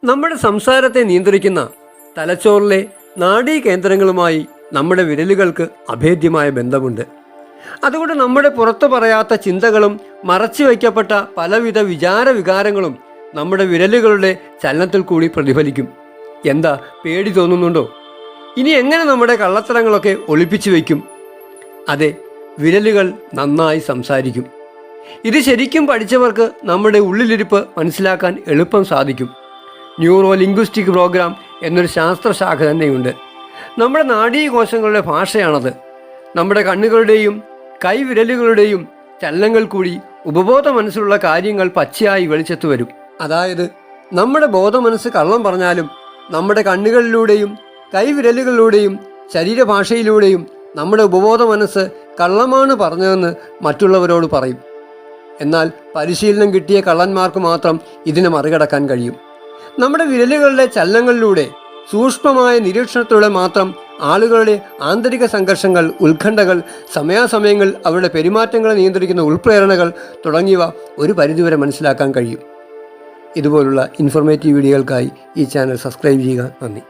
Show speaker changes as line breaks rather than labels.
നമ്മുടെ സംസാരത്തെ നിയന്ത്രിക്കുന്ന തലച്ചോറിലെ നാഡീകേന്ദ്രങ്ങളുമായി നമ്മുടെ വിരലുകൾക്ക് അഭേദ്യമായ ബന്ധമുണ്ട്. അതുകൊണ്ട് നമ്മുടെ പുറത്തു പറയാത്ത ചിന്തകളും മറച്ചു വയ്ക്കപ്പെട്ട പലവിധ വികാരങ്ങളും നമ്മുടെ വിരലുകളുടെ ചലനത്തിൽ കൂടി പ്രതിഫലിക്കും. എന്താ, പേടി തോന്നുന്നുണ്ടോ? ഇനി എങ്ങനെ നമ്മുടെ കള്ളത്തരങ്ങളൊക്കെ ഒളിപ്പിച്ചു വയ്ക്കും? അതെ, വിരലുകൾ നന്നായി സംസാരിക്കും. ഇത് ശരിക്കും പഠിച്ചവർക്ക് നമ്മുടെ ഉള്ളിലിരിപ്പ് മനസ്സിലാക്കാൻ എളുപ്പം സാധിക്കും. ന്യൂറോ ലിംഗ്വിസ്റ്റിക് പ്രോഗ്രാം എന്നൊരു ശാസ്ത്രശാഖ തന്നെയുണ്ട്. നമ്മുടെ നാഡീകോശങ്ങളുടെ ഭാഷയാണത്. നമ്മുടെ കണ്ണുകളുടെയും കൈവിരലുകളുടെയും ചലനങ്ങൾ കൂടി ഉപബോധ മനസ്സിലുള്ള കാര്യങ്ങൾ പച്ചയായി വെളിച്ചത്ത് വരും. അതായത് നമ്മുടെ ബോധമനസ്സ് കള്ളം പറഞ്ഞാലും നമ്മുടെ കണ്ണുകളിലൂടെയും കൈവിരലുകളിലൂടെയും ശരീരഭാഷയിലൂടെയും നമ്മുടെ ഉപബോധ മനസ്സ് കള്ളമാണ് പറഞ്ഞതെന്ന് മറ്റുള്ളവരോട് പറയും. എന്നാൽ പരിശീലനം കിട്ടിയ കള്ളന്മാർക്ക് മാത്രം ഇതിനെ മറികടക്കാൻ കഴിയും. നമ്മുടെ വിരലുകളുടെ ചലനങ്ങളിലൂടെ, സൂക്ഷ്മമായ നിരീക്ഷണത്തിലൂടെ മാത്രം ആളുകളുടെ ആന്തരിക സംഘർഷങ്ങൾ, ഉത്കണ്ഠകൾ, സമയാസമയങ്ങൾ, അവരുടെ പെരുമാറ്റങ്ങളെ നിയന്ത്രിക്കുന്ന ഉൾപ്രേരണകൾ തുടങ്ങിയവ ഒരു പരിധിവരെ മനസ്സിലാക്കാൻ കഴിയും. ഇതുപോലുള്ള ഇൻഫോർമേറ്റീവ് വീഡിയോകൾക്കായി ഈ ചാനൽ സബ്സ്ക്രൈബ് ചെയ്യുക. നന്ദി.